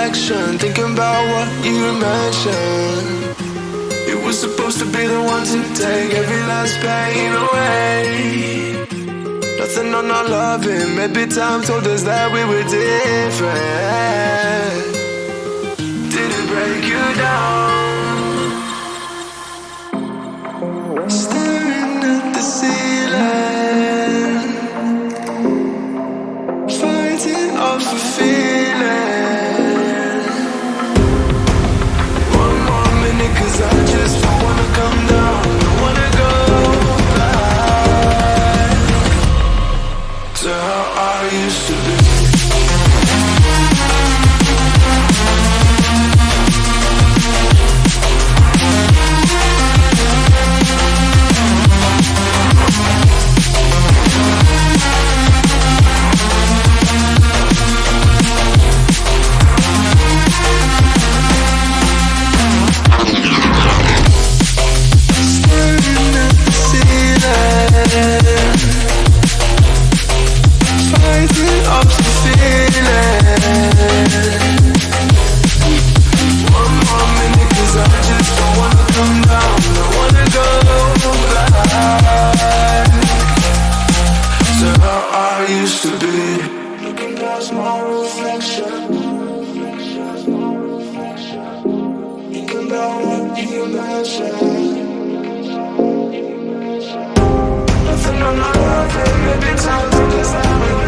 reflection, thinking about what you mentioned. You were supposed to be the one to take every last pain away. Nothing on our loving, maybe time told us that we were different. Did it break you down? Staring at the ceiling, fighting off a feeling. One more minute, 'cause I just don't wanna come down, don't wanna go back to how I used to be. Fighting up the feeling. One more minute, 'cause I just don't wanna come down, don't wanna go back to how I used to be. Looking past my reflection, thinking about what you mentioned. Nothing on my life, maybe time to just have it.